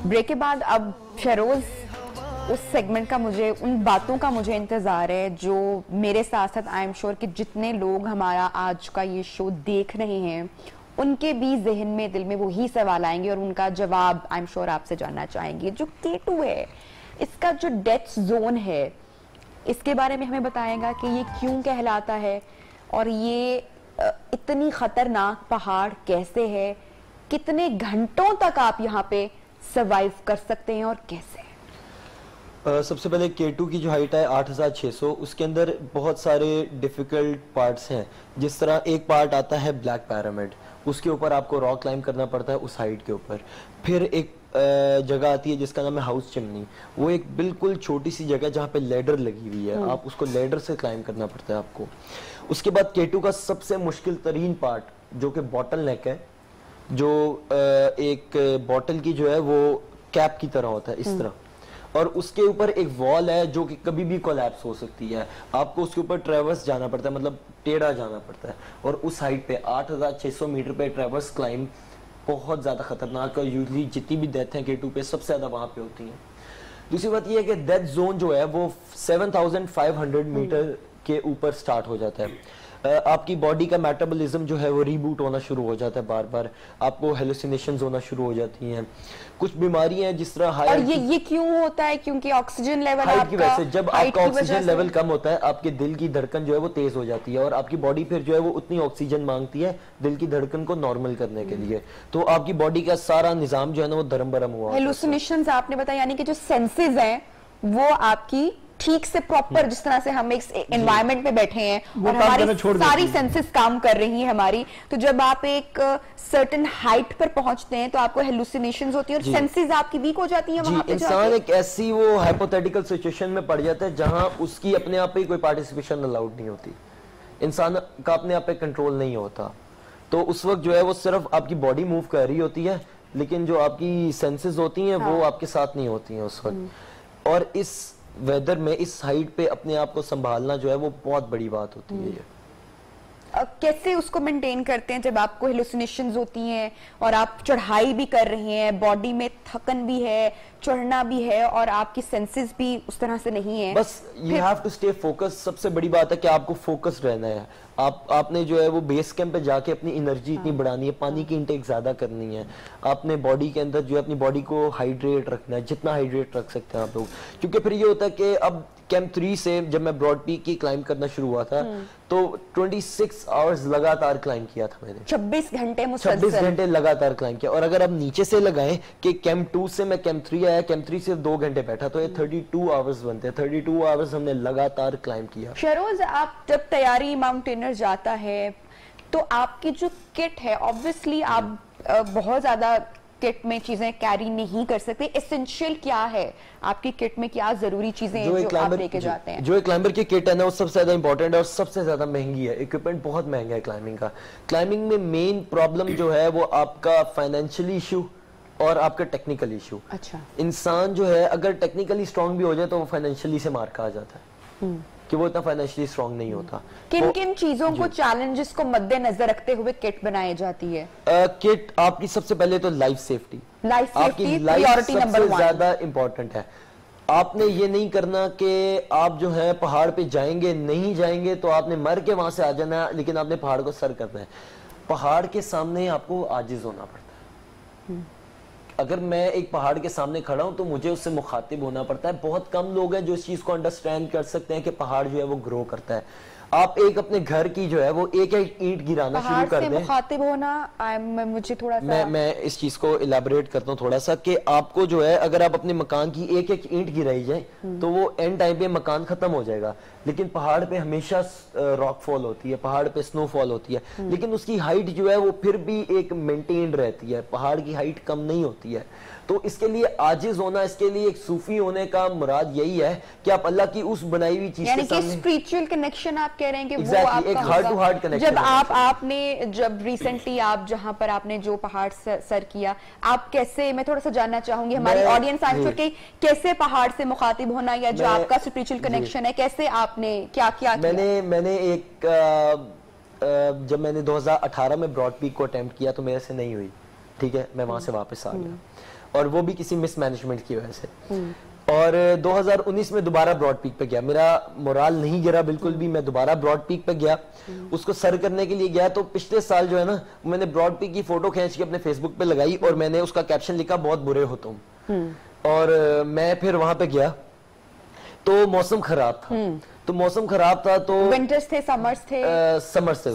Break के बाद अब शहरोज उस सेगमेंट का मुझे उन बातों का मुझे इंतजार है जो मेरे साथ साथ आई एम श्योर कि जितने लोग हमारा आज का ये शो देख रहे हैं उनके भी जहन में दिल में वही सवाल आएंगे और उनका जवाब आई एम श्योर आपसे जानना चाहेंगे। जो K2 है, इसका जो डेथ जोन है, इसके बारे में हमें बताएगा कि ये क्यों कहलाता है और ये इतनी खतरनाक पहाड़ कैसे है, कितने घंटों तक आप यहाँ पे सर्वाइव कर सकते हैं और कैसे? सबसे पहले K2 की जो हाइट है 8600, उसके अंदर बहुत सारे डिफिकल्ट पार्ट्स हैं। जिस तरह एक पार्ट आता है ब्लैक पिरामिड, उसके ऊपर आपको रॉक क्लाइंब करना पड़ता है उस हाइट के ऊपर। फिर एक जगह आती है जिसका नाम है हाउस चिमनी, वो एक बिल्कुल छोटी सी जगह जहाँ पे लेडर लगी हुई है, आप उसको लेडर से क्लाइंब करना पड़ता है आपको। उसके बाद K2 का सबसे मुश्किल तरीन पार्ट जो कि बॉटल नेक है, जो एक बॉटल की जो है वो कैप की तरह होता है इस तरह, और उसके ऊपर एक वॉल है जो कि कभी भी कोलैप्स हो सकती है। आपको उसके ऊपर ट्रेवर्स जाना पड़ता है, मतलब टेढ़ा जाना पड़ता है, और उस हाइट पे 8600 मीटर पे ट्रेवर्स क्लाइंब बहुत ज्यादा खतरनाक है। यूजली जितनी भी डेथ है K2 पे सबसे ज्यादा वहां पे होती है। दूसरी बात यह है कि डेथ जोन जो है वो 7500 मीटर के ऊपर स्टार्ट हो जाता है। आपकी बॉडी का मेटाबॉलिज्म जो है वो रीबूट होना शुरू हो जाता है, बार बार आपको हेलुसिनेशंस होना शुरू हो जाती हैं। कुछ बीमारियां हैं जिस तरह और ये क्यों होता है? क्योंकि ऑक्सीजन लेवल हाइट की वजह से, जब आपका ऑक्सीजन लेवल कम होता है आपके दिल की धड़कन जो है वो तेज हो जाती है और आपकी बॉडी फिर जो है वो उतनी ऑक्सीजन मांगती है दिल की धड़कन को नॉर्मल करने के लिए, तो आपकी बॉडी का सारा निजाम जो है ना वो धर्म बरम हुआ। हेलुसिनेशंस आपने बताया, यानी कि जो सेंसेस हैं वो आपकी ठीक से प्रॉपर, जिस तरह से हम एक एनवायरनमेंट में बैठे हैं और हमारी सारी सेंसेस काम कर रही है हमारी, तो जब आप एक सर्टेन हाइट पर पहुंचते हैं तो आपको हेलुसिनेशंस होती है और सेंसेस आपकी वीक हो जाती हैं वहां पे। इंसान एक ऐसी वो हाइपोथेटिकल सिचुएशन में पड़ जाता है जहां उसकी अपने आप पे कोई पार्टिसिपेशन अलाउड नहीं होती, इंसान का अपने आप पे कंट्रोल नहीं होता। तो उस वक्त जो है वो सिर्फ आपकी बॉडी मूव कर रही होती है, लेकिन जो आपकी सेंसेस होती हैं वो आपके साथ नहीं होती हैं उस वक्त। और इस वेदर में इस हाइट पे अपने आप को संभालना जो है वो बहुत बड़ी बात होती है। कैसे उसको मेंटेन करते हैं जब आपको हेलुसिनेशंस होती हैं और आप चढ़ाई भी कर रहे हैं, बॉडी में थकन भी है, चढ़ना भी है और आपकी सेंसेस भी उस तरह से नहीं है? बस you have to stay focus. सबसे बड़ी बात है कि आपको फोकस रहना है। आपने जो है वो बेस कैंप पे जाके अपनी एनर्जी इतनी बढ़ानी है, पानी की इंटेक ज्यादा करनी है, आपने बॉडी के अंदर जो है अपनी बॉडी को हाइड्रेट रखना है, जितना हाइड्रेट रख सकते हैं आप लोग। क्योंकि फिर ये होता है कि अब कैंप 3 से जब मैं ब्रॉड पीक की क्लाइंब करना शुरू हुआ था तो 26 आवर्स लगातार क्लाइंब किया था मैंने। 26 घंटे 26 घंटे लगातार क्लाइंब किया। और अगर आप नीचे से लगाएं कि कैंप 2 से मैं कैंप 3 आया, कैंप 3 से 2 घंटे बैठा, तो ये 32 आवर्स बनते हैं। 32 आवर्स हमने लगातार क्लाइंब किया। शहरोज, आप जब तैयारी माउंटेनर जाता है तो आपकी जो किट है, ऑब्वियसली आप बहुत ज्यादा किट में चीजें कैरी नहीं कर सकते। एसेंशियल क्या है आपकी किट में, क्या जरूरी चीजें हैं जो आप लेके जाते हैं? जो एक क्लाइंबर की किट है ना वो सबसे ज्यादा इंपॉर्टेंट है और सबसे ज्यादा महंगी है। इक्विपमेंट बहुत महंगा है क्लाइंबिंग का। क्लाइंबिंग में मेन प्रॉब्लम जो है वो आपका फाइनेंशियल इशू और आपका टेक्निकल इशू। अच्छा, इंसान जो है अगर टेक्निकली स्ट्रांग भी हो जाए तो वो फाइनेंशियली से मार खा जाता है कि वो इतना फाइनेंशियली स्ट्रांग नहीं होता। किन किन चीजों को, चैलेंजेस को मद्देनजर रखते हुए किट बनाई जाती है? किट आपकी सबसे पहले तो लाइफ सेफ्टी, आपकी प्रायोरिटी नंबर 1 ज्यादा इंपॉर्टेंट है। आपने ये नहीं करना कि आप जो है पहाड़ पे जाएंगे, नहीं जाएंगे तो आपने मर के वहां से आ जाना है, लेकिन आपने पहाड़ को सर करना है। पहाड़ के सामने आपको आजिज होना पड़ता है। अगर मैं एक पहाड़ के सामने खड़ा हूं तो मुझे उससे मुखातिब होना पड़ता है। बहुत कम लोग हैं जो इस चीज को अंडरस्टैंड कर सकते हैं कि पहाड़ जो है वो ग्रो करता है। आप एक अपने घर की जो है वो एक एक ईंट गिराना शुरू कर दें। मुखातिब होना, मुझे थोड़ा सा मैं इस चीज को इलाबोरेट करता हूँ थोड़ा सा कि आपको जो है अगर आप अपने मकान की एक एक ईंट गिराई जाए तो वो एंड टाइम पे मकान खत्म हो जाएगा। लेकिन पहाड़ पे हमेशा रॉक फॉल होती है, पहाड़ पे स्नोफॉल होती है, लेकिन उसकी हाइट जो है वो फिर भी एक मेंटेन्ड रहती है। पहाड़ की हाइट कम नहीं होती है। तो इसके लिए आजिज होना, इसके लिए एक सूफी होने का मुराद यही है कि आप अल्लाह की उस बनाई हुई चीज के सामने स्पिरिचुअल कनेक्शन आप कह रहे हैं कि exactly, वो आपका एक हार्ट टू हार्ट कनेक्शन। जब आपने जब रिसेंटली आप जहां पर आपने जो पहाड़ सर किया, आप कैसे, मैं थोड़ा सा जानना चाहूंगी हमारी ऑडियंस आंसर के, कैसे पहाड़ से मुखातिब होना या जो आपका स्पिरिचुअल कनेक्शन है, कैसे आपने क्या किया? मैंने एक जब मैंने 2018 में ब्रॉड पीक को अटेम्प्ट किया तो मेरे से नहीं हुई। ठीक है, मैं वहां से वापस आ गया, और वो भी किसी मिसमैनेजमेंट की वजह से। और 2019 में दोबारा ब्रॉड पीक पे गया, मेरा मोराल नहीं गिरा बिल्कुल भी, मैं दोबारा ब्रॉड पीक पे गया, उसको सर करने के लिए गया। तो पिछले साल जो है ना, मैंने ब्रॉड पीक की फोटो खींच के अपने फेसबुक पे लगाई और मैंने उसका कैप्शन लिखा, बहुत बुरे हो तुम। और मैं फिर वहां पे गया तो मौसम खराब था, तो मौसम खराब था तो विंटर्स थे, समर्स थे, समर्स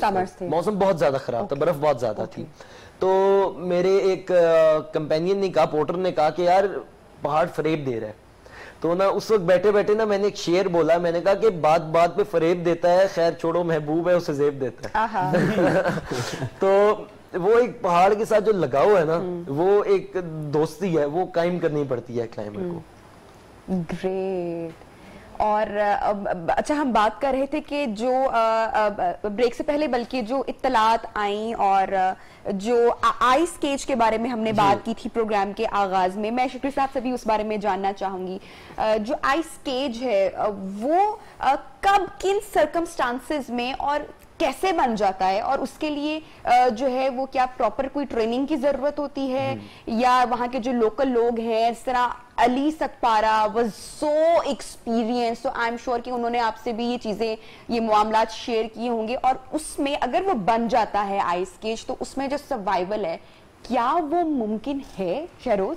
थे, मौसम बहुत ज्यादा खराब था, बर्फ बहुत ज्यादा थी। तो मेरे एक कंपेनियन ने कहा, पोर्टर ने कहा कि यार पहाड़ फरेब दे रहा है। तो ना उस वक्त बैठे बैठे ना मैंने एक शेर बोला, मैंने कहा कि बात बात पे फरेब देता है, खैर छोड़ो महबूब है उसे जेब देता है। तो वो एक पहाड़ के साथ जो लगाव है ना, वो एक दोस्ती है, वो कायम करनी पड़ती है क्लाइंबर को। ग्रेट। और अच्छा, हम बात कर रहे थे कि जो ब्रेक से पहले बल्कि जो इत्तलात आई और जो आइस केज के बारे में हमने बात की थी प्रोग्राम के आगाज में, मैं शुक्र साहब से भी उस बारे में जानना चाहूंगी। जो आइस केज है वो कब, किन सर्कमस्टांसेस में और कैसे बन जाता है, और उसके लिए जो है वो क्या प्रॉपर कोई ट्रेनिंग की जरूरत होती है, या वहां के जो लोकल लोग हैं, इस तरह अली सकपारा वाज सो एक्सपीरियंस, तो आई एम श्योर कि उन्होंने आपसे भी ये चीजें, ये मामलात शेयर किए होंगे, और उसमें अगर वो बन जाता है आइस केज, तो उसमें जो सर्वाइवल है क्या वो मुमकिन है शहरोज?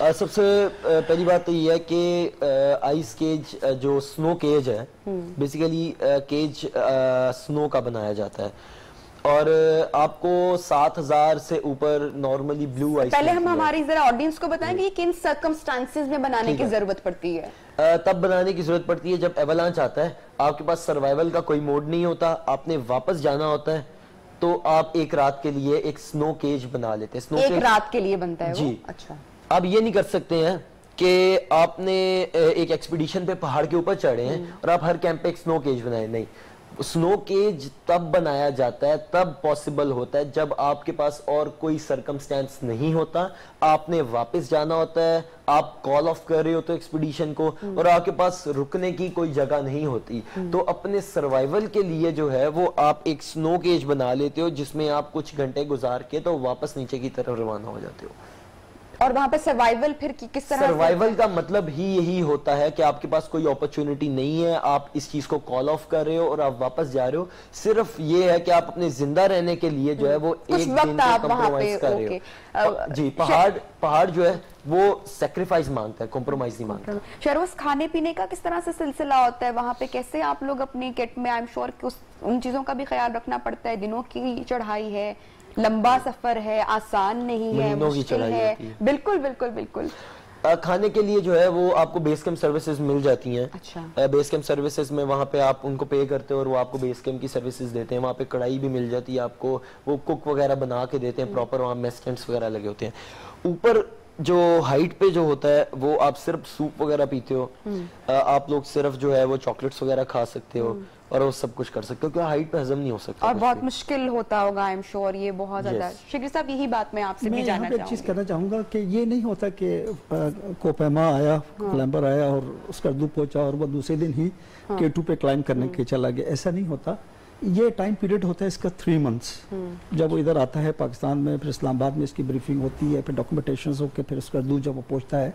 सबसे पहली बात तो ये है कि आइस केज जो स्नो केज है, बेसिकली केज स्नो का बनाया जाता है, और आपको 7000 से ऊपर नॉर्मली ब्लू आइस। पहले हम हमारी जरा ऑडियंस को बताएं कि किन सर्कमस्टांसेस में बनाने की जरूरत पड़ती है। तब बनाने की जरूरत पड़ती है जब एवलांच आता है, आपके पास सर्वाइवल का कोई मोड नहीं होता, आपने वापस जाना होता है, तो आप एक रात के लिए एक स्नो केज बना लेते हैं। स्नो एक रात के लिए बनता है जी। वो? अच्छा। आप ये नहीं कर सकते हैं कि आपने एक एक्सपीडिशन पे पहाड़ के ऊपर चढ़े हैं और आप हर कैंप पे एक स्नो केज बनाए, नहीं। स्नो केज तब बनाया जाता है, तब पॉसिबल होता है जब आपके पास और कोई सर्कमस्टेंस नहीं होता, आपने वापस जाना होता है, आप कॉल ऑफ कर रहे हो तो एक्सपीडिशन को, और आपके पास रुकने की कोई जगह नहीं होती, तो अपने सर्वाइवल के लिए जो है वो आप एक स्नो केज बना लेते हो, जिसमें आप कुछ घंटे गुजार के तो वापस नीचे की तरफ रवाना हो जाते हो। और वहां पे सर्वाइवल फिर किस तरह? सर्वाइवल का मतलब ही यही होता है कि आपके पास कोई अपॉर्चुनिटी नहीं है, आप इस चीज को कॉल ऑफ कर रहे हो और आप वापस जा रहे हो, सिर्फ ये है कि आप अपने जिंदा रहने के लिए जो है वो एक दिन को कंप्रोमाइज कर रहे हो। जी, पहाड़ जो है वो सैक्रिफाइस मांगता है, कॉम्प्रोमाइज नहीं मांगता। शहरोज, खाने पीने का किस तरह से सिलसिला होता है वहां पे? कैसे आप लोग अपनी किट में, आई एम श्योर कि उन चीजों का भी ख्याल रखना पड़ता है, दिनों की चढ़ाई है, लंबा सफर है, आसान नहीं है, मुश्किल है। बिल्कुल बिल्कुल बिल्कुल। खाने के लिए जो है वो आपको बेस कैंप सर्विसेज मिल जाती हैं। अच्छा। बेस कैंप सर्विसेज में वहाँ पे आप उनको पे करते हो और वो आपको बेस कैंप की सर्विसेज देते हैं। वहाँ पे कढ़ाई भी मिल जाती है आपको, वो कुक वगैरह बना के देते हैं प्रॉपर, वहाँ मेस टेंट्स वगैरह लगे होते हैं। ऊपर जो हाइट पे जो होता है वो आप सिर्फ सूप वगैरह पीते हो, आप लोग सिर्फ जो है वो चॉकलेट्स वगैरह खा सकते हो और वो सब कुछ कर सकते हो, क्योंकि हाइट पे हजम नहीं हो सकता और बहुत मुश्किल होता होगा, आई एम श्योर। ये बहुत ज्यादा। शिखर साहब, यही बात मैं आपसे भी जानना चाहूंगी। एक चीज कहना चाहूंगा कि ये नहीं होता कि कोपेमा आया, क्लाइंबर आया और स्कर्दू पहुंचा और वो दूसरे दिन ही K2 पे क्लाइंब करने के चला गया, ऐसा नहीं होता। ये टाइम पीरियड होता है इसका 3 मंथ्स। जब वो इधर आता है पाकिस्तान में, फिर इस्लामाबाद में इसकी ब्रीफिंग होती है, फिर डॉक्यूमेंटेशन होकर फिर स्कर्दू जब वो पहुंचता है,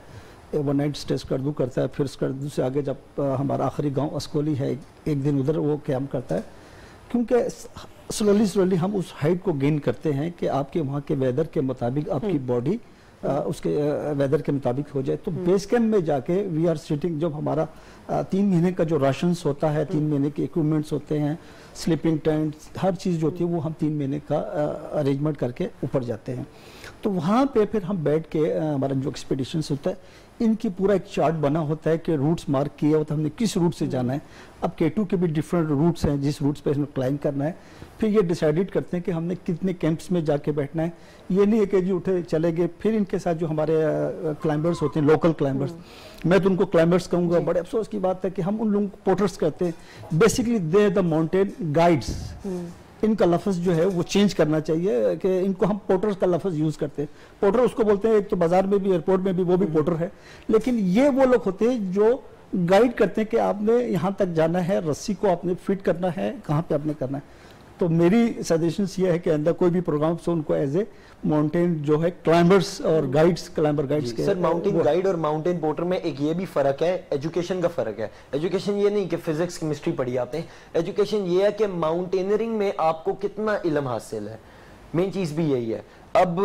ओवरनाइट स्टे स्कर्दू करता है, फिर स्कर्दू से आगे जब हमारा आखिरी गांव अस्कोली है, एक दिन उधर वो कैंप करता है, क्योंकि स्लोली हम उस हाइट को गेन करते हैं कि आपके वहाँ के वेदर के मुताबिक आपकी बॉडी उसके वेदर के मुताबिक हो जाए। तो बेस कैंप में जाके वी आर सिटिंग, जब हमारा 3 महीने का जो राशंस होता है, 3 महीने के इक्विपमेंट्स होते हैं, स्लीपिंग टेंट, हर चीज़ जो होती है वो हम 3 महीने का अरेंजमेंट करके ऊपर जाते हैं। तो वहाँ पे फिर हम बैठ के हमारा जो एक्सपीडिशंस होता है, इनकी पूरा एक चार्ट बना होता है कि रूट्स मार्क किए होता है हमने किस रूट से जाना है। अब K2 के भी डिफरेंट रूट्स हैं जिस रूट्स पे हमें क्लाइंब करना है। फिर ये डिसाइडेड करते हैं कि हमने कितने कैंप्स में जाके बैठना है। ये नहीं है कि जी उठे चले गए। फिर इनके साथ जो हमारे क्लाइंबर्स होते हैं, लोकल क्लाइंबर्स, मैं तो उनको क्लाइंबर्स कहूँगा, बड़े अफसोस की बात है कि हम उन लोगों को पोर्टर्स कहते हैं। Basically they the mountain guides. इनका लफ्ज़ जो है वो चेंज करना चाहिए कि इनको हम पोर्टर्स का लफ्ज़ यूज़ करते हैं। पोर्टर उसको बोलते हैं, एक तो बाजार में भी, एयरपोर्ट में भी वो भी पोर्टर है, लेकिन ये वो लोग होते हैं जो गाइड करते हैं कि आपने यहाँ तक जाना है, रस्सी को आपने फिट करना है, कहाँ पे आपने करना है। तो मेरी सजेशन ये है कि अंदर कोई भी प्रोग्राम से उनको एज ए माउंटेन जो है क्लाइंबर्स और गाइड्स, क्लाइंबर गाइड्स के सर माउंटेन गाइड और माउंटेन पोर्टर में एक ये भी फर्क है, एजुकेशन का फर्क है। एजुकेशन ये नहीं कि फिजिक्स केमिस्ट्री पढ़ी आपने, एजुकेशन ये है कि माउंटेनियरिंग में आपको कितना इल्म हासिल है, मेन चीज भी यही है। अब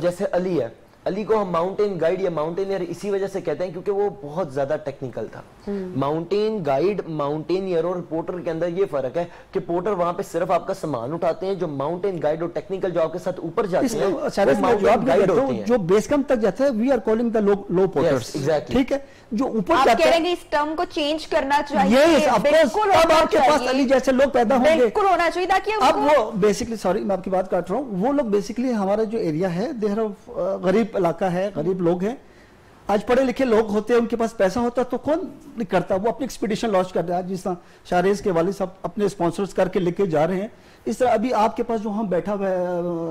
जैसे अली है, अली को हम माउंटेन गाइड या माउंटेनियर इसी वजह से कहते हैं क्योंकि वो बहुत ज्यादा टेक्निकल था। माउंटेन गाइड, माउंटेनियर और पोर्टर के अंदर ये फर्क है कि पोर्टर वहां पे सिर्फ आपका सामान उठाते हैं, जो माउंटेन गाइड और टेक्निकल जो आपके साथ ऊपर जाते हैं वो माउंटेन गाइड होते हैं। जो बेस कैंप तक जाते हैं we are calling the low porters, exactly, ठीक है। जो ऊपर आप जाते कह हैं रहे हैं इस टर्म को चेंज करना चाहिए, यस ऑफ कोर्स, अब आपके पास अली जैसे लोग पैदा होंगे, बिल्कुल होना चाहिए ताकि अब वो बेसिकली, सॉरी मैं आपकी बात काट रहा हूँ, वो लोग बेसिकली हमारा जो एरिया है देहरा गरीब इलाका है, गरीब लोग हैं। आज पढ़े लिखे लोग होते हैं, उनके पास पैसा होता है तो कौन नहीं करता, वो अपनी एक्सपीडिशन लॉन्च कर रहा है, जिस तरह शाहरेज के वालिद साहब अपने स्पॉन्सर्स करके लेके जा रहे हैं। इस तरह अभी आपके पास जो हम बैठा हुआ है,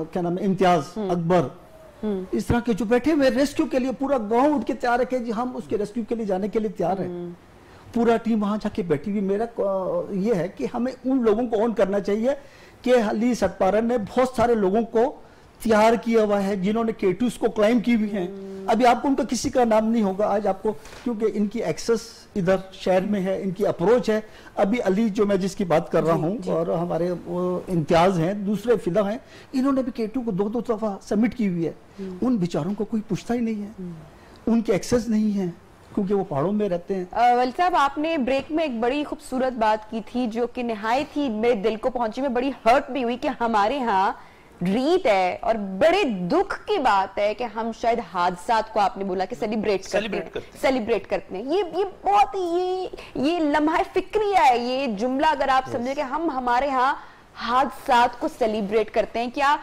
क्या नाम है, इम्तियाज अकबर, इस तरह के जो बैठे हुए रेस्क्यू के लिए पूरा गांव उठ के तैयार है कि जी हम उसके रेस्क्यू के लिए जाने के लिए तैयार है, पूरा टीम वहां जाके बैठी हुई। मेरा ये है कि हमें उन लोगों को ऑन करना चाहिए कि अली सतपारा ने बहुत सारे लोगों को तैयार किया हुआ है जिन्होंने K2s को क्लाइम की हुई है। अभी आपको उनका किसी का नाम नहीं होगा आज आपको, क्योंकि इनकी एक्सेस इधर शहर में है, इनकी अप्रोच है। अभी अली जो मैं जिसकी बात कर रहा हूँ और हमारे वो इम्तियाज हैं, दूसरे फिदा हैं, इन्होंने भी K2 को 2-2 दफा सबमिट की हुई है। उन बेचारों को कोई पूछता ही नहीं है, उनकी एक्सेस नहीं है क्योंकि वो पहाड़ों में रहते हैं। वली साहब, आपने ब्रेक में एक बड़ी खूबसूरत बात की थी जो कि निहायत ही मेरे दिल को पहुंची, में बड़ी हर्ट भी हुई कि हमारे यहाँ रीत है और बड़े दुख की बात है कि हम शायद हादसात को, आपने बोला कि सेलिब्रेट करते हैं। ये बहुत ये लम्हा फिक्रिया है, ये जुमला अगर आप समझे कि हम हमारे यहाँ हादसात को सेलिब्रेट करते हैं। क्या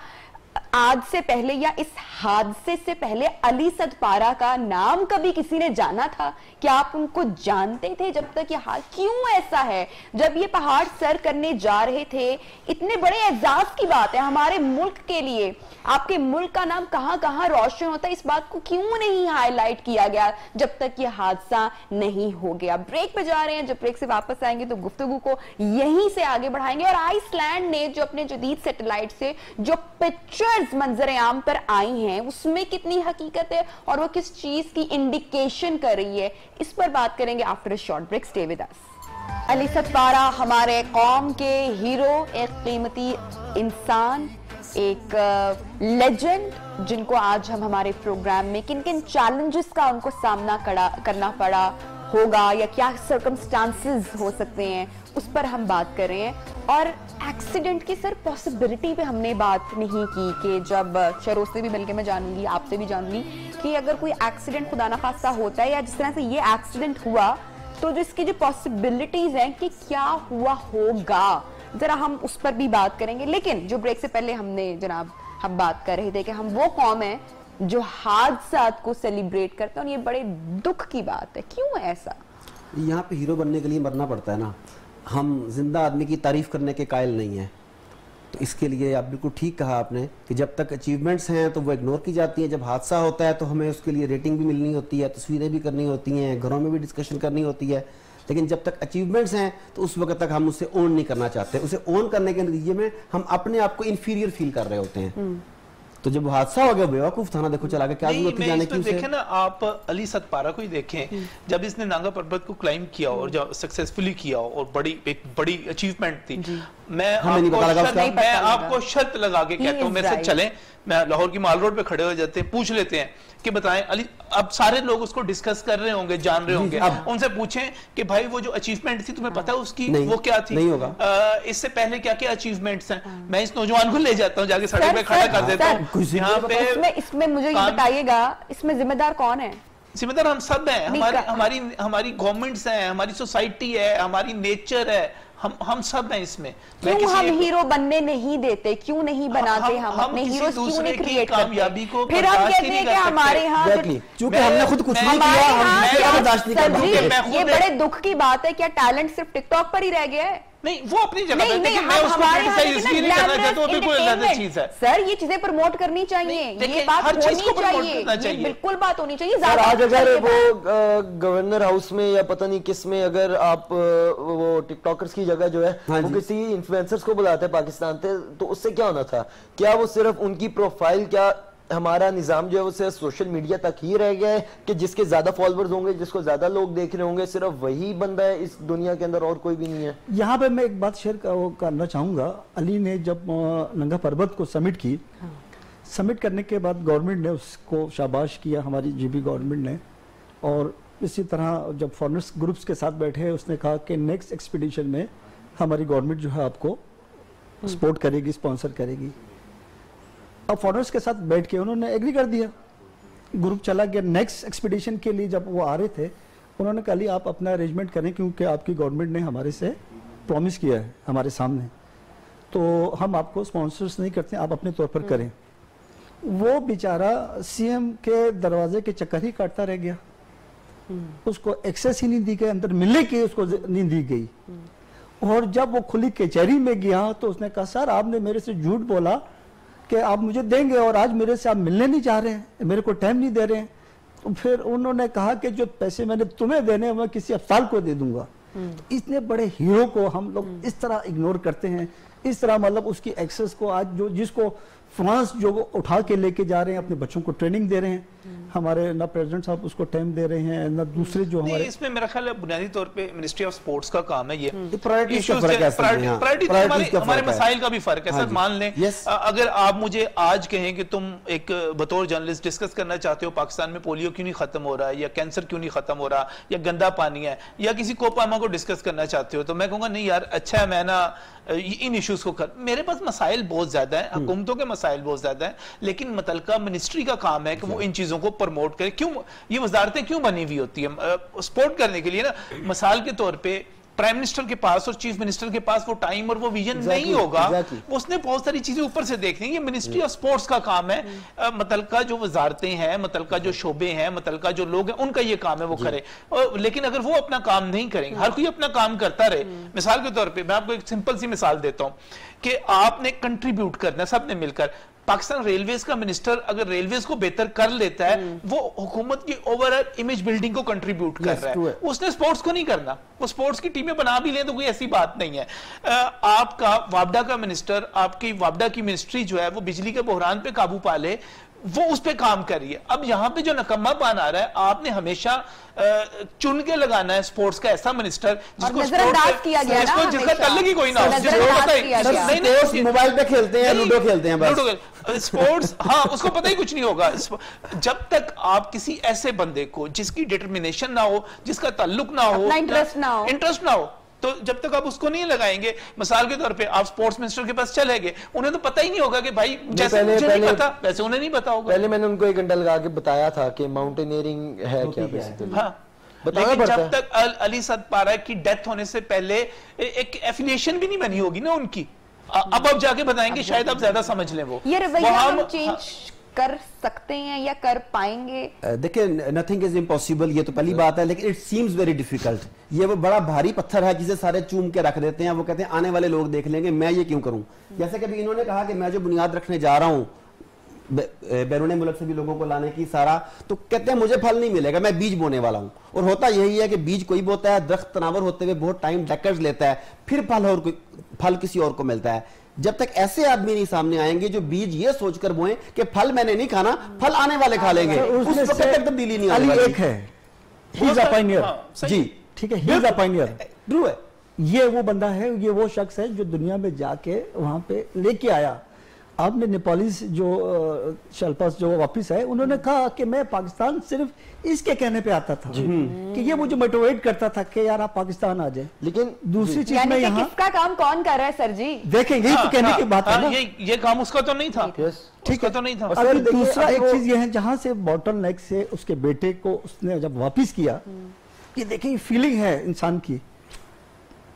आज से पहले या इस हादसे से पहले अली सतपारा का नाम कभी किसी ने जाना था? क्या आप उनको जानते थे जब तक ये हाल? क्यों ऐसा है? जब ये पहाड़ सर करने जा रहे थे, इतने बड़े एजाज की बात है हमारे मुल्क के लिए, आपके मुल्क का नाम कहां कहां रोशन होता है, इस बात को क्यों नहीं हाईलाइट किया गया जब तक ये हादसा नहीं हो गया? ब्रेक पे जा रहे हैं, जब ब्रेक से वापस आएंगे तो गुफ्तगू को यहीं से आगे बढ़ाएंगे। और आइसलैंड ने जो अपने जदीद सैटेलाइट से जो पिक्चर्स मंजर आम पर आई हैं, उसमें कितनी हकीकत है और वो किस चीज की इंडिकेशन कर रही है, इस पर बात करेंगे after a short break. Stay with us. Ali Sadpara हमारे कौम के हीरो, एक कीमती इंसान, एक लेजेंड, जिनको आज हम हमारे प्रोग्राम में किन किन चैलेंजेस का उनको सामना करना पड़ा होगा या क्या सर्कमस्टांसेस हो सकते हैं, उस पर हम बात कर रहे हैं। और एक्सीडेंट की सर पॉसिबिलिटी पे हमने बात नहीं की कि जब शरों से भी मिलकर मैं जानूंगी, आपसे भी जानूंगी कि अगर कोई एक्सीडेंट खुदा ना खास्ता होता है या जिस तरह से ये एक्सीडेंट हुआ, तो जो इसकी जो पॉसिबिलिटीज हैं कि क्या हुआ होगा, जरा हम उस पर भी बात करेंगे। लेकिन जो ब्रेक से पहले हम बात कर रहे थे कि हम वो कौम है जो हादसात को सेलिब्रेट करते हैं और ये बड़े दुख की बात है। क्यों है ऐसा? यहाँ पे हीरो बनने के लिए मरना पड़ता है ना, हम जिंदा आदमी की तारीफ करने के कायल नहीं है। तो इसके लिए आप बिल्कुल ठीक कहा आपने कि जब तक अचीवमेंट्स हैं तो वो इग्नोर की जाती हैं, जब हादसा होता है तो हमें उसके लिए रेटिंग भी मिलनी होती है, तस्वीरें भी करनी होती हैं, घरों में भी डिस्कशन करनी होती है। लेकिन जब तक अचीवमेंट्स हैं तो उस वक्त तक हम उसे ओन नहीं करना चाहते। उसे ओन करने के नतीजे में हम अपने आप को इन्फीरियर फील कर रहे होते हैं। तो जब हादसा हो गया, बेवकूफ था ना, देखो चला गया, क्या जरूरत थी जाने की उसे? देखें ना, आप अली सतपारा को ही देखें, जब इसने नांगा पर्वत को क्लाइम किया और जब सक्सेसफुली किया और एक बड़ी अचीवमेंट थी। मैं आपको शर्त लगा के कहता हूँ, मेरे साथ चलें, मैं लाहौर की माल रोड पे खड़े हो जाते हैं, पूछ लेते हैं कि बताएं अली, अब सारे लोग उसको डिस्कस कर रहे होंगे, जान रहे होंगे, उनसे पूछें कि भाई वो जो अचीवमेंट थी तुम्हें पता है उसकी वो क्या थी? नहीं होगा। इससे पहले क्या क्या अचीवमेंट्स हैं? मैं इस नौजवान को ले जाता हूँ, जाके सड़क पे खड़ा कर देता हूँ यहाँ पे। इसमें मुझे ये बताइएगा, इसमें जिम्मेदार कौन है? जिम्मेदार हम सब हैं, हमारी गवर्नमेंट्स हैं, हमारी सोसाइटी है, हमारी नेचर है, हम सब हैं इसमें। क्यों हम हीरो बनने नहीं देते? क्यों नहीं बनाते? हम अपने हीरोज क्यों नहीं क्रिएट कामयाबी को फिर हम कहते हैं कि हमारे यहाँ, क्योंकि हमने खुद कुछ नहीं किया, ये बड़े दुख की बात है। क्या टैलेंट सिर्फ टिकटॉक पर ही रह गया है? नहीं वो अपनी जगह पे, लेकिन मैं उसको क्रिटिसाइज इसलिए नहीं करना चाहता, वो बिल्कुल अलग चीज है सर। ये चीजें प्रमोट करनी चाहिए, ये बात हर चीज को प्रमोट होनी करना चाहिए, बिल्कुल बात होनी चाहिए। सर आज अगर वो गवर्नर हाउस में या पता नहीं किस में अगर आप वो टिकटॉकर्स की जगह जो है वो किसी इन्फ्लुएंसर्स को बुलाते हैं पाकिस्तान से, तो उससे क्या होना था? क्या वो सिर्फ उनकी प्रोफाइल, क्या हमारा निजाम जो है वो सिर्फ सोशल मीडिया तक ही रह गया है कि जिसके ज्यादा फॉलोअर्स होंगे, जिसको ज्यादा लोग देख रहे होंगे, सिर्फ वही बंदा है इस दुनिया के अंदर और कोई भी नहीं है? यहाँ पे मैं एक बात शेयर करना चाहूंगा। अली ने जब नंगा पर्वत को समिट की, समिट करने के बाद गवर्नमेंट ने उसको शाबाश किया, हमारी जीबी गवर्नमेंट ने। और इसी तरह जब फॉरेनर्स ग्रुप्स के साथ बैठे, उसने कहा कि नेक्स्ट एक्सपीडिशन में हमारी गवर्नमेंट जो है आपको सपोर्ट करेगी, स्पॉन्सर करेगी। अब फॉरेनर्स के साथ बैठ के उन्होंने एग्री कर दिया, ग्रुप चला गया। नेक्स्ट एक्सपीडिशन के लिए जब वो आ रहे थे, उन्होंने कहा आप अपना अरेंजमेंट करें, क्योंकि आपकी गवर्नमेंट ने हमारे से प्रॉमिस किया है हमारे सामने, तो हम आपको स्पॉन्सर्स नहीं करते, आप अपने तौर पर करें। वो बेचारा सीएम के दरवाजे के चक्कर ही काटता रह गया, उसको एक्सेस ही नहीं दी गई, अंदर मिलने की उसको नहीं दी गई। और जब वो खुली कचहरी में गया तो उसने कहा सर आपने मेरे से झूठ बोला कि आप मुझे देंगे, और आज मेरे से आप मिलने नहीं चाह रहे हैं, मेरे को टाइम नहीं दे रहे हैं। तो फिर उन्होंने कहा कि जो पैसे मैंने तुम्हें देने हैं मैं किसी अस्पताल को दे दूंगा। तो इतने बड़े हीरो को हम लोग इस तरह इग्नोर करते हैं, इस तरह मतलब उसकी एक्सेस को आज जो जिसको फ्रांस जो उठा के लेके जा रहे हैं, अपने बच्चों को ट्रेनिंग दे रहे हैं, हमारे ना प्रेसिडेंट साहब उसको टाइम दे रहे हैं, ना दूसरे जो हमारे। इसमें मेरा ख्याल है बुनियादी तौर पे मिनिस्ट्री ऑफ स्पोर्ट्स का काम है ये। हमारे मसाइल का भी फर्क है सर। मान लें अगर आप मुझे आज कहें कि तुम एक बतौर जर्नलिस्ट डिस्कस करना चाहते हो पाकिस्तान में पोलियो क्यों नहीं खत्म हो रहा है, या कैंसर क्यों नहीं खत्म हो रहा, या गंदा पानी है, या किसी कोपामा को डिस्कस करना चाहते हो, तो मैं कहूंगा नहीं यार अच्छा है, मैं ना इन इश्यूज को कर, मेरे पास मसाइल बहुत ज्यादा है, हुकूमतों के मसाइल बहुत ज्यादा है, लेकिन मुतलका मिनिस्ट्री का काम है कि वो इन चीजों को प्रमोट करे। क्यों ये वजारतें क्यों बनी हुई होती है? सपोर्ट करने के लिए ना। मिसाल के तौर पे प्राइम मिनिस्टर के पास और चीफ मिनिस्टर के पास वो टाइम और वो विजन नहीं होगा, उसने बहुत सारी चीजें ऊपर से देखनी है। ये मिनिस्ट्री ऑफ स्पोर्ट्स का काम है, मुतलका जो वजारतें हैं, मुतलका जो शोबे हैं, मुतलका जो लोग हैं, उनका ये काम है वो करे। लेकिन अगर वो अपना काम नहीं करेंगे, हर कोई अपना काम करता रहे। मिसाल के तौर पर मैं आपको एक सिंपल सी मिसाल देता हूं कि आपने कंट्रीब्यूट करना सबने मिलकर। पाकिस्तान रेलवेज का मिनिस्टर अगर रेलवेज को बेहतर कर लेता है, वो हुकूमत की ओवरऑल इमेज बिल्डिंग को कंट्रीब्यूट कर रहा है, उसने स्पोर्ट्स को नहीं करना। वो स्पोर्ट्स की टीमें बना भी लें तो कोई ऐसी बात नहीं है। आपका वापडा का मिनिस्टर, आपकी वापडा की मिनिस्ट्री जो है वो बिजली के बहरान पे काबू पा ले, वो उस पे काम करिए। अब यहाँ पे जो नकम्मापन आ रहा है, आपने हमेशा चुन के लगाना है स्पोर्ट्स का ऐसा मिनिस्टर जिसको जिसका तल्लुक ही कोई ना हो, मोबाइल पे खेलते हैं, लूडो खेलते हैं बस। स्पोर्ट्स हाँ उसको पता ही कुछ नहीं होगा। जब तक आप किसी ऐसे बंदे को जिसकी डिटर्मिनेशन ना हो, जिसका ताल्लुक ना हो, इंटरेस्ट ना हो, तो जब तक आप उसको नहीं लगाएंगे, मिसाल के तौर पे आप स्पोर्ट्स मिनिस्टर के पास चले गए, उन्हें तो पता ही नहीं होगा कि भाई जैसे मुझे नहीं पता वैसे उन्हें नहीं पता होगा। पहले मैंने उनको 1 घंटा लगा के बताया था कि माउंटेनियरिंग है क्या बेसिकली। हाँ, लेकिन जब तक अली सदपारा की डेथ होने से पहले एक एफिलिएशन भी नहीं बनी होगी ना उनकी, अब जाके बताएंगे, शायद आप ज्यादा समझ लें। वो ये रवैया हम चेंज कर सकते हैं या कर पाएंगे? देखिए नथिंग इज इम्पॉसिबल, ये तो पहली बात है, लेकिन इट सीम्स वेरी डिफिकल्ट। ये वो बड़ा भारी पत्थर है जिसे सारे चूम के रख देते हैं, वो कहते हैं आने वाले लोग देख लेंगे, मैं ये क्यों करूं। जैसे कि अभी इन्होंने कहा कि मैं जो बुनियाद रखने जा रहा हूं बैरून मुल्क से भी लोगों को लाने की सारा, तो कहते हैं मुझे फल नहीं मिलेगा, मैं बीज बोने वाला हूं। और होता यही है कि बीज कोई बोता है, दरख्त तनावर होते हुए बहुत टाइम डेकेड्स लेता है, फिर फल किसी और को मिलता है। जब तक ऐसे आदमी नहीं सामने आएंगे जो बीज ये सोचकर बोए कि फल मैंने नहीं खाना, फल आने वाले खा लेंगे, उस वक्त तक तब्दीली नहीं आने वाली। एक है ही इज अ पायनियर, जी ठीक है, he is a Pioneer, true है। ये वो बंदा है, ये वो शख्स है जो दुनिया में जाके वहां पे लेके आया। आपने नेपालीज जो शल्पास जो वापिस है, उन्होंने कहा कि मैं पाकिस्तान सिर्फ इसके कहने पे आता था कि ये मुझे मोटिवेट करता था कि यार आप पाकिस्तान आ जाए। लेकिन दूसरी चीज में यहाँ किसका काम कौन कर रहा है सर जी, देखेंगे यही तो कहने की बात है ना, ये काम उसका तो नहीं था, ठीक है तो नहीं था। अभी दूसरा एक चीज ये है, जहां से बॉटल नेक से उसके बेटे को उसने जब वापिस किया, ये देखें फीलिंग है इंसान की।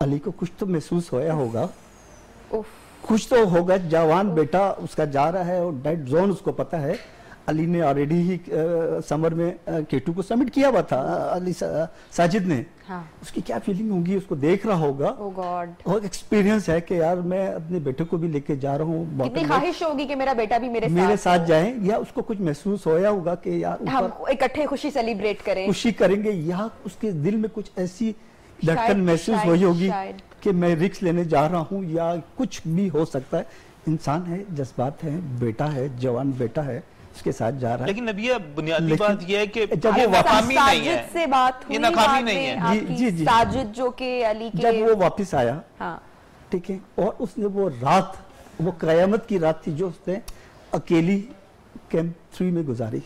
अली को कुछ तो महसूस होया होगा, कुछ तो होगा, जवान बेटा उसका जा रहा है और डेड जोन उसको पता है। अली ने ऑलरेडी ही समर में K2 को सबमिट किया हुआ था, अली साजिद ने। हाँ। उसकी क्या फीलिंग होगी, उसको देख रहा होगा। Oh God। और एक्सपीरियंस है कि यार मैं अपने बेटे को भी लेके जा रहा हूँ, कितनी ख्वाहिश होगी कि मेरा बेटा भी मेरे साथ जाए, या उसको कुछ महसूस होया होगा कि यार हम इकट्ठे खुशी सेलिब्रेट करें, खुशी करेंगे, या उसके दिल में कुछ ऐसी धड़कन महसूस हुई होगी कि मैं रिस्क लेने जा रहा हूँ, या कुछ भी हो सकता है। इंसान है, जज्बात है, बेटा है, जवान बेटा है, उसके साथ जा रहा है। लेकिन अभी बुनियादी बात यह है कि जब वो नाकामी नहीं है, से बात हुई, ये नाकामी नहीं है। जी साजिद जो कि अली के, जब वो वापस आया, हाँ, ठीक है, और उसने वो रात, वो कयामत की रात थी जो उसने अकेली कैंप 3 में गुजारी।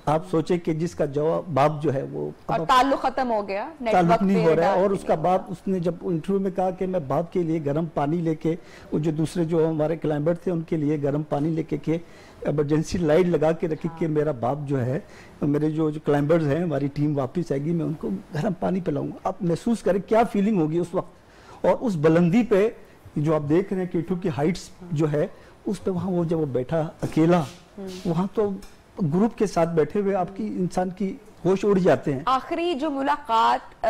आप सोचे कि जिसका जवाब बाप जो है वो, और ताल्लुक खत्म हो गया, ताल्लुक नहीं हो रहा है, और उसका बाप, उसने जब इंटरव्यू में कहा कि मैं बाप के लिए गर्म पानी लेके, वो जो दूसरे जो हमारे क्लाइंबर थे उनके लिए गर्म पानी लेके के इमरजेंसी लाइट लगा के रखी कि मेरा बाप जो है, मेरे जो क्लाइंबर्स हैं, हमारी टीम वापस आएगी, मैं उनको गर्म पानी पिलाऊंगा। आप महसूस करें क्या फीलिंग होगी उस वक्त। और उस बुलंदी पे जो आप देख रहे हैं K2 की हाइट्स जो है, उस पे वहाँ वो जब वो बैठा अकेला, वहाँ तो ग्रुप के साथ बैठे हुए आपकी इंसान की होश उड़ जाते हैं। आखिरी जो मुलाकात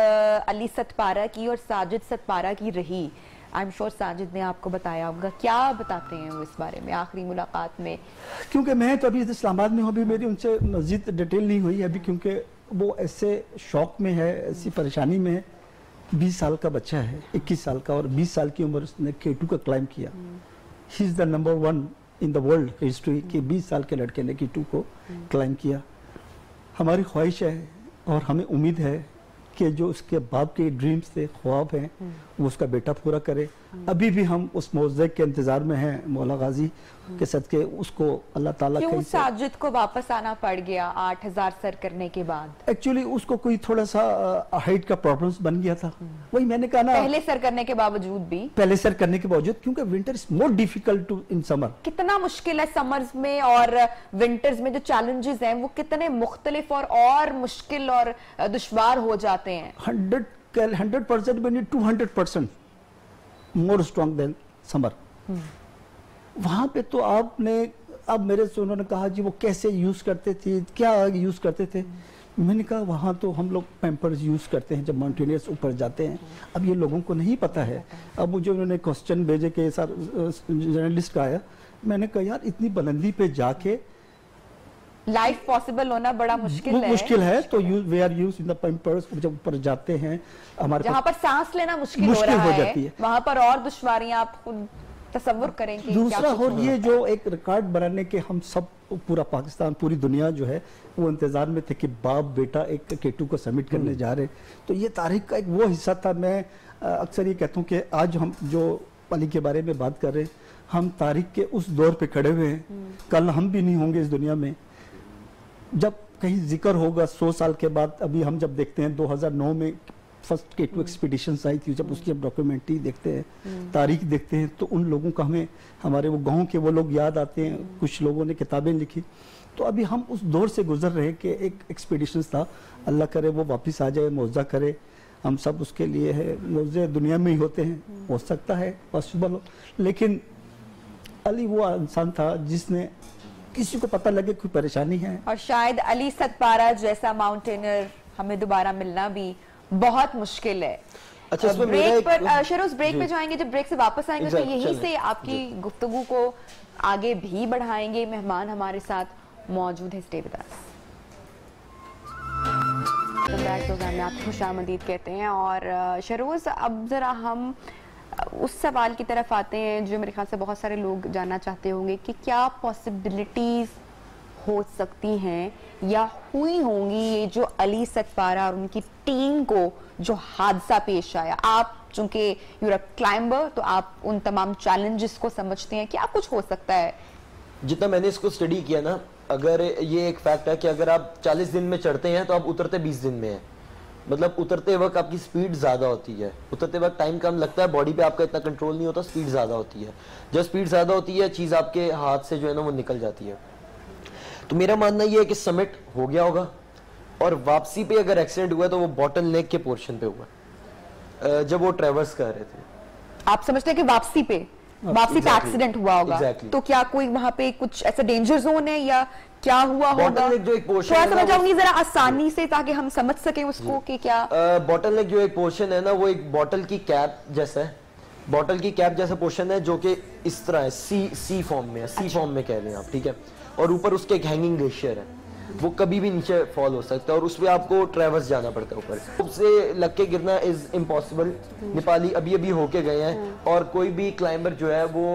अली सतपारा की और साजिद सतपारा की रही, आई एम श्योर साजिद ने आपको बताया होगा, क्या बताते हैं वो इस बारे में आखिरी मुलाकात में? क्योंकि मैं तो अभी इस्लामाबाद में हूँ, अभी मेरी उनसे मजीद डिटेल नहीं हुई अभी, क्योंकि वो ऐसे शौक में है, ऐसी परेशानी में है। 20 साल का बच्चा है, 21 साल का, और 20 साल की उम्र उसने K2 का क्लाइम किया। He is the number 1 in the world history कि 20 साल के लड़के ने K2 को क्लाइम किया। हमारी ख्वाहिश है और हमें उम्मीद है कि जो उसके बाप के ड्रीम्स थे, ख्वाब हैं, वो उसका बेटा पूरा करे। अभी भी हम उस मौज़े के इंतजार में हैं, मौला गाजी के सदके उसको अल्लाह ताला क्यों साजिद को वापस आना पड़ गया 8000 सर करने के बाद? एक्चुअली उसको कोई थोड़ा सा हाइट का प्रॉब्लम्स बन गया था। वही मैंने कहा ना, पहले सर करने के बावजूद भी, पहले सर करने के बावजूद, क्योंकि winter is more difficult to in summer. कितना मुश्किल है समर्स में और विंटर्स में, जो चैलेंजेस हैं वो कितने मुख्तलिफ और मुश्किल और दुश्वार हो जाते हैं। 100% we need 200% more strong than summer। वहां पे तो आपने, अब मेरे से उन्होंने कहा जी वो कैसे यूज करते थे, क्या यूज करते थे। मैंने कहा वहाँ तो हम लोग पैम्पर्स यूज करते हैं जब माउंटेनियर्स ऊपर जाते हैं। अब ये लोगों को नहीं पता है। अब मुझे उन्होंने क्वेश्चन भेजे कि सर जर्नलिस्ट का आया, मैंने कहा यार इतनी बुलंदी पे जाके लाइफ पॉसिबल होना बड़ा मुश्किल है। तो we are use in the Pampers, जब ऊपर जाते हैं हमारे जहाँ पर सांस लेना मुश्किल हो जाती है, वहाँ पर और दुश्वारियां आप खुद तसव्वुर करेंगे। दूसरा हो ये जो एक रिकॉर्ड बनाने के हम सब, पूरा पाकिस्तान, पूरी दुनिया जो है वो इंतजार में थे कि बाप बेटा एक K2 को सबमिट करने जा रहे। तो ये तारीख का एक वो हिस्सा था। मैं अक्सर ये कहता हूँ कि आज हम जो अली के बारे में बात कर रहे हैं, हम तारीख के उस दौर पे खड़े हुए हैं। कल हम भी नहीं होंगे इस दुनिया में, जब कहीं जिक्र होगा 100 साल के बाद। अभी हम जब देखते हैं 2009 में फर्स्ट K2 एक्सपीडिशन आई थी, जब उसकी हम डॉक्यूमेंट्री देखते हैं, तारीख देखते हैं, तो उन लोगों का हमें, हमारे वो गाँव के वो लोग याद आते हैं। कुछ लोगों ने किताबें लिखी। तो अभी हम उस दौर से गुजर रहे हैं कि एक एक्सपीडिशन था, अल्लाह करे वो वापस आ जाए, मौजा करे। हम सब उसके लिए है, मौजे दुनिया में ही होते हैं, हो सकता है पॉसिबल हो। लेकिन अली वो इंसान था जिसने, किसी को पता लगे कोई परेशानी है, और शायद अली सतपारा जैसा माउंटेनर हमें दोबारा मिलना भी बहुत मुश्किल है। अच्छा, ब्रेक पर शरोज ब्रेक पे जाएंगे, जब ब्रेक से वापस आएंगे तो यहीं से आपकी गुफ्तगू को आगे भी बढ़ाएंगे। मेहमान हमारे साथ मौजूद है, स्टे विद अस। प्रोग्राम में आप खुशामदीद कहते हैं। और शरोज, अब जरा हम उस सवाल की तरफ आते हैं जो मेरे ख्याल से बहुत सारे लोग जानना चाहते होंगे कि क्या पॉसिबिलिटीज हो सकती हैं या हुई होंगी ये जो अली सतपारा और उनकी टीम को जो हादसा पेश आया। आप चूंकि यूर अ क्लाइंबर, तो आप उन तमाम चैलेंजेस को समझते हैं, क्या कुछ हो सकता है? जितना मैंने इसको स्टडी किया ना, अगर ये एक फैक्ट है कि अगर आप 40 दिन में चढ़ते हैं तो आप उतरते 20 दिन में हैं। मतलब उतरते वक्त आपकी स्पीड ज़्यादा होती है, उतरते वक्त टाइम कम लगता है, बॉडी पे आपका इतना कंट्रोल नहीं होता, स्पीड ज़्यादा होती है। जब स्पीड ज़्यादा होती है, चीज़ आपके हाथ से जो है ना वो निकल जाती है। तो मेरा मानना ये है कि समिट हो गया होगा, और वापसी पे अगर एक्सीडेंट हुआ तो वो बॉटल नेक के पोर्शन पे हुआ, जब वो ट्रेवर्स कर रहे थे। आप समझते हैं कि वापसी पे एक्सीडेंट हुआ होगा? exactly. तो क्या कोई वहां पे कुछ ऐसा डेंजर जोन है या क्या हुआ होगा? जो एक पोर्शन थोड़ा समझाऊंगी जरा आसानी से ताकि हम समझ सकें उसको कि क्या। बॉटलनेक जो एक पोर्शन है ना, वो एक बॉटल की कैप जैसा है, बॉटल की कैप जैसा पोर्शन है जो कि इस तरह है, सी फॉर्म में है, सी फॉर्म में कह रहे हैं आप, ठीक है। और ऊपर उसके एक हैंगिंग ग्लेशियर है, वो कभी भी नीचे फॉल हो सकता है और उसमें आपको ट्रैवर्स जाना पड़ता है ऊपर। उससे लग के गिरना इज इम्पॉसिबल। नेपाली अभी अभी होके गए हैं और कोई भी क्लाइंबर जो है वो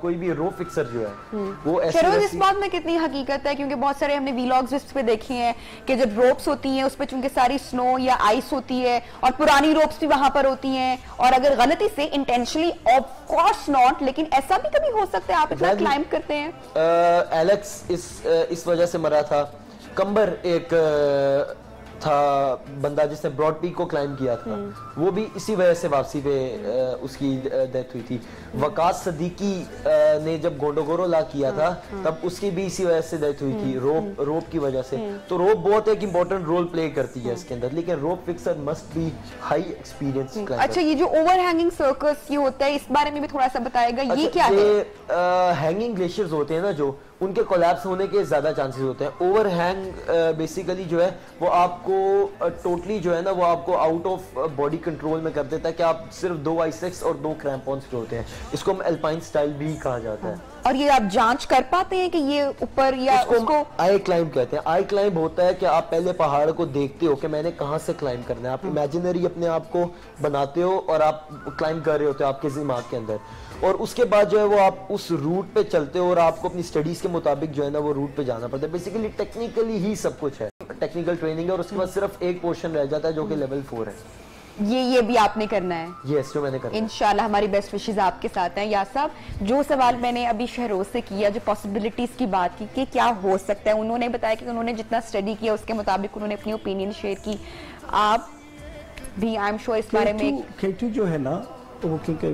कोई भी रोप फिक्सर जो है वो ऐसे इस बात में कितनी हकीकत है, क्योंकि बहुत सारे हमने व्लॉग्स इस पे देखे हैं कि जब रोप्स होती हैं उस पे चूंकि सारी स्नो या आइस होती है और पुरानी रोप्स भी वहां पर होती हैं, और अगर गलती से इंटेंशनली, ऑफ कोर्स नॉट, लेकिन ऐसा भी कभी हो सकता है आप इतना क्लाइंब करते हैं। एलेक्स इस वजह से मरा था। कंबर एक था बंदा जिसने ब्रॉड पीक को क्लाइंब किया था, वो भी इसी वजह से वापसी पे उसकी डेथ हुई थी। वकास सदीकी ने जब गोंडोगोरो ला किया था तब उसकी भी इसी वजह से डेथ हुई थी, रोप की वजह से। तो रोप बहुत एक इंपॉर्टेंट रोल प्ले करती है इसके अंदर, लेकिन rope fixer must be high experience climber. अच्छा, ये जो ओवरहैंगिंग सर्कस ये होता है, इस बारे में भी थोड़ा सा बताएगा। अच्छा, ये क्या है? हैंगिंग ग्लेशियर्स होते हैं ना, जो उनके कोलैप्स होने के ज्यादा चांसेस होते हैं। ओवरहैंग बेसिकली जो है वो आपको टोटली जो है ना वो आपको आउट ऑफ बॉडी कंट्रोल में कर देता है कि आप सिर्फ 2 आइसेक्स और 2 क्रैम्पॉन्स पे होते हैं। इसको हम अल्पाइन स्टाइल भी कहा जाता है। और ये आप जांच कर पाते हैं कि ये ऊपर या उसको आई क्लाइंब कहते हैं। आई क्लाइंब होता है कि आप पहले पहाड़ को देखते हो कि मैंने कहां से क्लाइंब करना है, आप इमेजिनरी अपने आप को बनाते हो और आप क्लाइंब कर रहे होते हो आपके दिमाग के अंदर, और उसके बाद जो है वो आप उस रूट पे चलते हो और आपको अपनी स्टडीज के मुताबिक जो है ना वो रूट पे जाना पड़ता है। बेसिकली टेक्निकली ही सब कुछ है, टेक्निकल ट्रेनिंग है, और उसके बाद सिर्फ एक पोर्शन रह जाता है जो कि लेवल 4 है। ये भी आपने करना है? यस, जो मैंने करना है। इंशाल्लाह हमारी बेस्ट विशेस आपके साथ हैं। यार साहब, जो सवाल मैंने अभी शहरोज से किया, जो पॉसिबिलिटीज की बात की कि क्या हो सकता है, उन्होंने बताया कि उन्होंने जितना स्टडी किया उसके मुताबिक उन्होंने अपनी ओपिनियन शेयर की। आप भी आई एम श्योर इस बारे में। K2 जो है ना, वो क्योंकि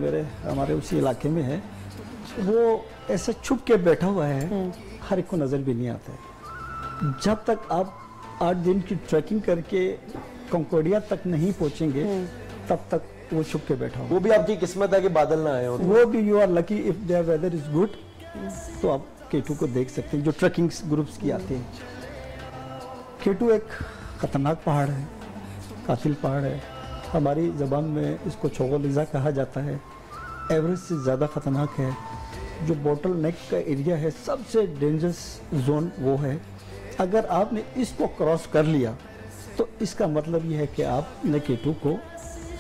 हमारे उसी इलाके में है, वो ऐसे छुप के बैठा हुआ है, हर एक को नजर भी नहीं आता है। जब तक आप 8 दिन की ट्रैकिंग करके कंकोडिया तक नहीं पहुंचेंगे तब तक वो छुप के बैठा हो। वो भी आपकी किस्मत है कि बादल ना आए हो। वो भी you are lucky if their weather is good, तो आप K2 को देख सकते हैं, जो ट्रैकिंग ग्रुप्स की आते हैं। K2 एक खतरनाक पहाड़ है, कातिल पहाड़ है। हमारी ज़बान में इसको छोगोलिज़ा कहा जाता है। एवरेस्ट से ज़्यादा ख़तरनाक है। जो बॉटल नेक का एरिया है, सबसे डेंजरस जोन वो है। अगर आपने इसको क्रॉस कर लिया तो इसका मतलब ये है कि आपने K2 को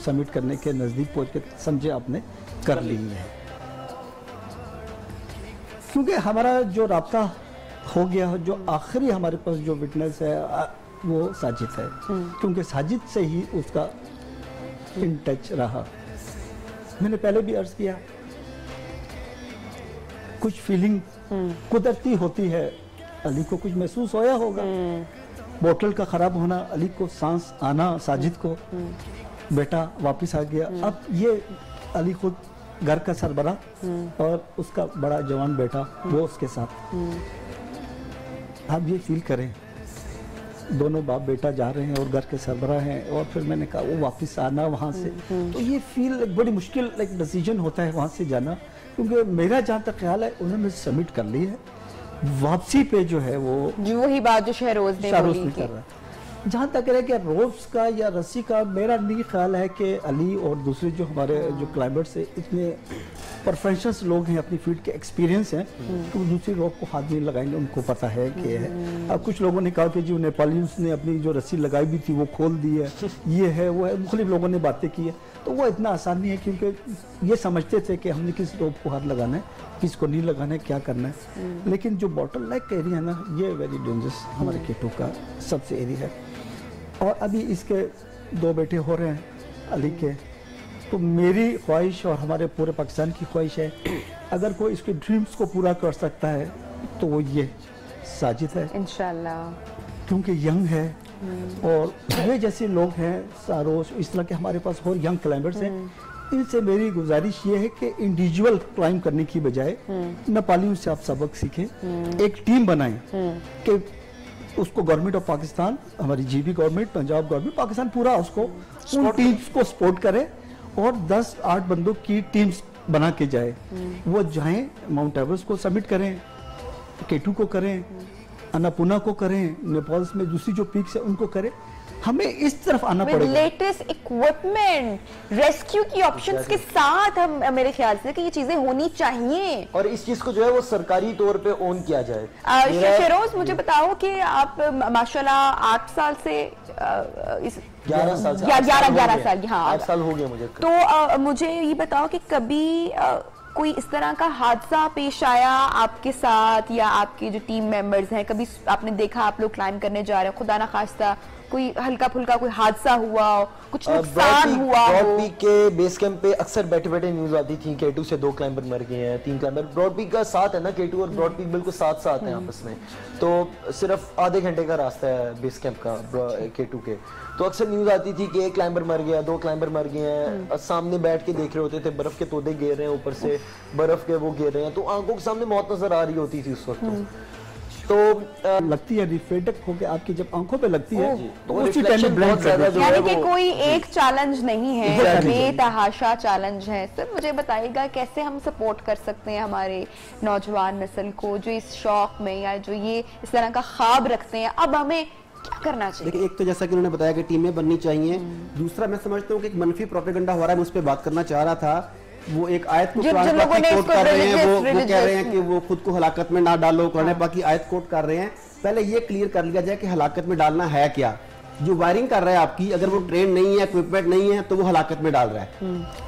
सबमिट करने के नज़दीक पहुंच के समझे आपने कर ली है। क्योंकि हमारा जो राब्ता हो गया, जो आखिरी हमारे पास जो विटनेस है वो साजिद है, क्योंकि साजिद से ही उसका इन टच रहा। मैंने पहले भी अर्ज किया, कुछ फीलिंग कुदरती होती है। अली को कुछ महसूस होया होगा, बोतल का खराब होना, अली को सांस आना, साजिद को बेटा वापस आ गया। अब ये अली खुद घर का सरबरा और उसका बड़ा जवान बेटा वो उसके साथ। आप ये फील करें, दोनों बाप बेटा जा रहे हैं और घर के सरबरा हैं, और फिर मैंने कहा वो वापस आना वहाँ से, तो ये फील एक बड़ी मुश्किल एक डिसीजन होता है वहाँ से जाना। क्योंकि मेरा जहाँ तक ख्याल है उन्होंने सबमिट कर ली है, वापसी पे जो है वो वही बात जो शहरोज ने बोली कर रहा है। जहाँ तक है कि रोप्स का या रस्सी का, मेरा नहीं ख्याल है कि अली और दूसरे जो हमारे जो क्लाइंबर्स है इतने प्रोफेशनल्स लोग हैं, अपनी फील्ड के एक्सपीरियंस हैं, तो दूसरी रोप को हाथ नहीं लगाएंगे, उनको पता है कि है। अब कुछ लोगों ने कहा कि जो नेपालियंस ने अपनी जो रस्सी लगाई भी थी वो खोल दी है, ये है वो है, मुख्तलिफ लोगों ने बातें की है। तो वो इतना आसान नहीं है, क्योंकि ये समझते थे कि हमने किस रोप को हाथ लगाना है, किसको नहीं लगाना है, क्या करना है। लेकिन जो बॉटल नेक एरिया है ना, ये वेरी डेंजरस हमारे K2 का सबसे एरिया है। और अभी इसके 2 बेटे हो रहे हैं अली के, तो मेरी ख्वाहिश और हमारे पूरे पाकिस्तान की ख्वाहिश है, अगर कोई इसके ड्रीम्स को पूरा कर सकता है तो वो ये साजिद है इंशाल्लाह, क्योंकि यंग है। और ये जैसे लोग हैं सारोस, इस तरह के हमारे पास और यंग क्लाइंबर्स हैं, इनसे मेरी गुजारिश ये है कि इंडिविजुअल क्लाइंब करने की बजाय नेपालियों से आप सबक सीखें, एक टीम बनाएं कि उसको गवर्नमेंट ऑफ पाकिस्तान, हमारी GB government, Punjab government, Pakistan पूरा उसको उन टीम्स को सपोर्ट करे और 10-8 बंदों की टीम्स बना के जाए। वो जाएं, माउंट एवरेस्ट को सबमिट करें, K2 को करें, अन्नपूर्णा को करें, नेपाल में दूसरी जो पीक्स है उनको करें, हमें इस तरफ आना पड़ेगा। लेटेस्ट इक्विपमेंट, रेस्क्यू की ऑप्शंस के साथ हम, मेरे ख्याल से कि ये चीजें होनी चाहिए और इस चीज को जो है वो सरकारी तौर पे ओन किया जाए। शेरोज, मुझे बताओ कि आप माशाल्लाह 8 साल से इस 11 साल से 11 साल, हाँ 8 साल हो गए मुझे। तो मुझे ये बताओ कि कभी कोई इस तरह का हादसा पेश आया आपके साथ या आपके जो टीम मेंबर्स हैं, कभी आपने देखा आप लोग क्लाइंब करने जा रहे हो, खुदा ना खास्ता कोई हल्का फुल्का कोई हादसा हुआ हो, कुछ नुकसान हुआ हो? ब्रॉड पीक के बेस कैंप पे अक्सर बैठे बैठे न्यूज आती थी K2 से 2 क्लाइंबर मर गए हैं, 3 क्लाइंबर। ब्रॉड पीक का साथ है ना, K2 और ब्रॉड पीक बिल्कुल साथ साथ हैं आपस में, तो सिर्फ आधे घंटे का रास्ता है बेस कैंप का K2 के। तो अक्सर न्यूज आती थी कि 1 क्लाइंबर मर गया, 2 क्लाइंबर मर गए हैं, सामने बैठ के देख रहे होते थे, बर्फ के तोदे गिर रहे हैं ऊपर से, बर्फ के वो गिर रहे हैं, तो आंखों के सामने मौत नजर आ रही होती थी उस वक्त। तो लगती है रिफ्लेक्ट होके आपकी जब आंखों पे लगती है तो उसी टाइम में बहुत ज्यादा यानी कि कोई एक चैलेंज नहीं है, बेतहाशा चैलेंज है। सर मुझे बताइएगा कैसे हम सपोर्ट कर सकते हैं हमारे नौजवान नस्ल को जो इस शौक में या जो ये इस तरह का ख्वाब रखते हैं, अब हमें क्या करना चाहिए? देखिए, एक तो जैसा कि उन्होंने बताया कि टीमें बननी चाहिए, दूसरा मैं समझता हूँ कि एक मनफी प्रोपेगेंडा हो रहा है, मैं उस पर बात करना चाह रहा था। वो एक आयत को कुरान पाक की कोट कर रहे हैं, वो कह रहे हैं कि वो खुद को हलाकत में ना डालो, कुरान पाक की आयत कोट कर रहे हैं। पहले ये क्लियर कर लिया जाए कि हलाकत में डालना है क्या। जो वायरिंग कर रहा है आपकी, अगर वो ट्रेन नहीं है, इक्विपमेंट नहीं है, तो वो हलाकत में डाल रहा है।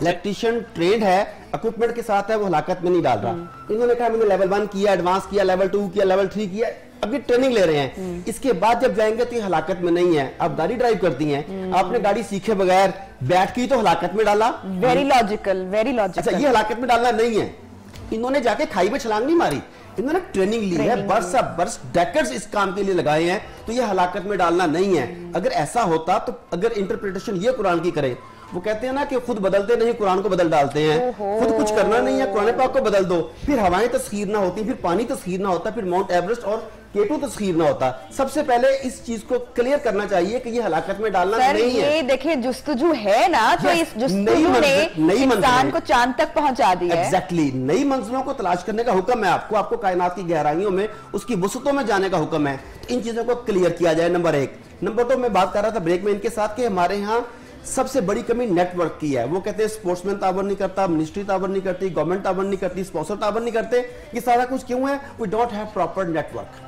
इलेक्ट्रीशियन ट्रेंड है, इक्विपमेंट के साथ है, वो हलाकत में नहीं डाल रहा। इन्होंने कहा मैंने लेवल 1 किया, एडवांस किया, लेवल 2 किया, लेवल 3 किया, अभी ट्रेनिंग ले रहे हैं। इसके बाद जब जाएंगे तो ये हलाकत में नहीं है। आप गाड़ी ड्राइव करती हैं, आपने गाड़ी सीखे बगैर बैठ की तो हलाकत में डाला। Very logical, very logical. अच्छा, ये हलाकत में डालना नहीं है। इन्होंने जाके खाई में छलांग नहीं मारी, इन्होंने ट्रेनिंग ली है, बरस डेकेड्स इस काम के लिए लगाए हैं, तो ये हलाकत में डालना नहीं है। अगर ऐसा होता तो अगर इंटरप्रिटेशन ये कुरान की करे, वो कहते हैं ना कि खुद बदलते नहीं कुरान को बदल डालते हैं, खुद कुछ करना नहीं है कुरान पाक को बदल दो, फिर हवाएं तस्खीर ना होती, फिर पानी तस्खीर ना होता, फिर माउंट एवरेस्ट और K2 तस्खीर ना होता। सबसे पहले इस चीज को क्लियर करना चाहिए कि ये हलाकत में डालना नहीं है। ये देखिए जुस्तजू है ना, तो इस जुस्तजू ने इंसान को चांद तक पहुंचा दिया है। एग्जैक्टली, नई मंजिलों को तलाश करने का हुक्म है आपको, आपको कायनात की गहराइयों में उसकी वसतों में जाने का हुक्म है। इन चीजों को क्लियर किया जाए, नंबर 1। नंबर 2, मैं बात कर रहा था ब्रेक में इनके साथ कि हमारे यहाँ सबसे बड़ी कमी नेटवर्क की है। वो कहते हैं स्पोर्ट्समैन ताबन नहीं करता, मिनिस्ट्री ताबन नहीं करती, गवर्नमेंट ताबन नहीं करती, स्पॉन्सर ताबन नहीं करते। ये सारा कुछ क्यों है? We don't have proper network.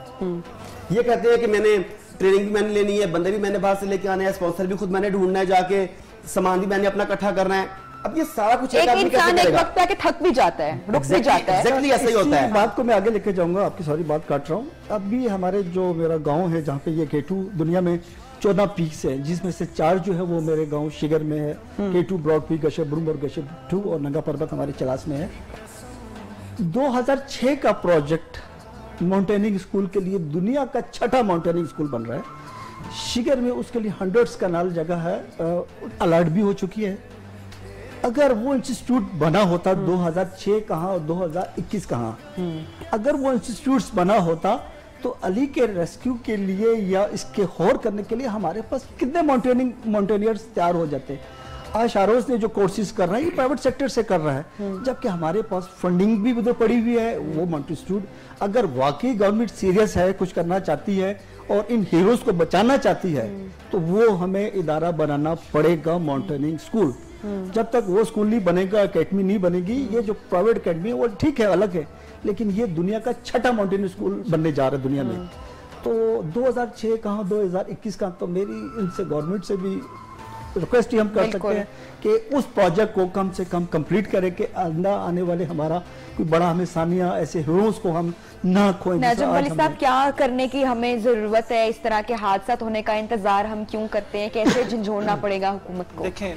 ये कहते हैं कि मैंने ट्रेनिंग भी मैंने लेनी है, बंदे भी मैंने बाहर से लेके आने हैं, स्पॉन्सर भी खुद मैंने ढूंढना है, जाके सामान भी मैंने अपना इकट्ठा करना है। अब ये सारा कुछ एक इंसान एक वक्त पे थक भी जाता है, रुक भी जाता है। एग्जैक्टली ऐसा ही होता है। बात को मैं आगे लेके जाऊंगा, आपकी सारी बात काट रहा हूँ। अब भी हमारे जो मेरा गांव है जहाँ पे ये K2 दुनिया में 14 पीक्स है, जिसमें से 4 जो है वो मेरे गांव शिगर में है, K2 ब्रॉड पीक, गशेब्रुम और गशेब 2 और नंगा पर्वत हमारे चलास में है। 2006 का प्रोजेक्ट माउंटेनिंग स्कूल के लिए दुनिया का 6ठा माउंटेनिंग स्कूल बन रहा है शिगर में। उसके लिए 100 कनाल जगह है, अलर्ट भी हो चुकी है। अगर वो इंस्टीट्यूट बना होता 2006 कहाँ और 2021 कहाँ, अगर वो इंस्टीट्यूट बना होता तो अली के रेस्क्यू के लिए या इसके होर करने के लिए हमारे पास कितने माउंटेनियर्स तैयार हो जाते। आज शारोज ने जो कोर्सेज कर रहा है ये प्राइवेट सेक्टर से कर रहा है, जबकि हमारे पास फंडिंग भी उधर पड़ी हुई है। वो माउंटेन इंस्टीट्यूट अगर वाकई गवर्नमेंट सीरियस है, कुछ करना चाहती है और इन हीरोज को बचाना चाहती है, तो वो हमें इदारा बनाना पड़ेगा माउंटेनिंग स्कूल। जब तक वो स्कूल नहीं बनेगा, अकेडमी नहीं बनेगी, ये जो प्राइवेट अकेडमी है वो ठीक है, अलग है, लेकिन ये दुनिया का 6ठा माउंटेन स्कूल बनने जा रहा है दुनिया में। तो 2006 कहाँ 2021 का, तो मेरी इनसे गवर्नमेंट से भी रिक्वेस्ट ही हम कर सकते हैं कि उस प्रोजेक्ट को कम से कम कंप्लीट करें कि आने वाले हमारा कोई बड़ा हमें सानिया ऐसे हीरोज को हम ना खोएं। नजम वली साहब, क्या करने की हमें जरूरत है? इस तरह के हादसा होने का इंतजार हम क्यों करते हैं? कैसे झंझोड़ना पड़ेगा हुकूमत को? देखें,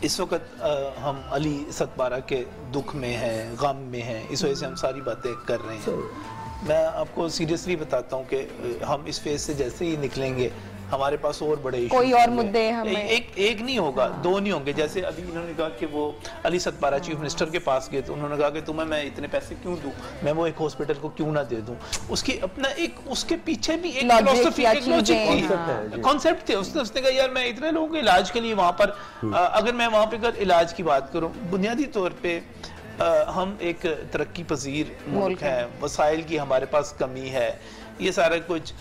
इस वक्त हम अली सतपारा के दुख में हैं, गम में हैं, इस वजह से हम सारी बातें कर रहे हैं। मैं आपको सीरियसली बताता हूँ कि हम इस फेज से जैसे ही निकलेंगे हमारे पास और बड़े कोई और मुद्दे हमें एक नहीं होगा, 2 नहीं होंगे। जैसे अभी इन्होंने कहा कि वो अली सतपारा चीफ मिनिस्टर के पास गए तो उन्होंने कहा कि तुम्हें मैं इतने पैसे क्यों दूं, मैं वो एक हॉस्पिटल को क्यों ना दे दूं। उसकी अपना एक उसके पीछे भी एक फिलॉसफी, एक लॉजिक, कॉन्सेप्ट थे। उसने कहा यार मैं इतने लोगों के इलाज के लिए वहां पर अगर मैं वहां पे अगर इलाज की बात करूं, बुनियादी तौर पे हम एक तरक्की पजीर मुल्क है, वसाइल की हमारे पास कमी है, ये सारा कुछ।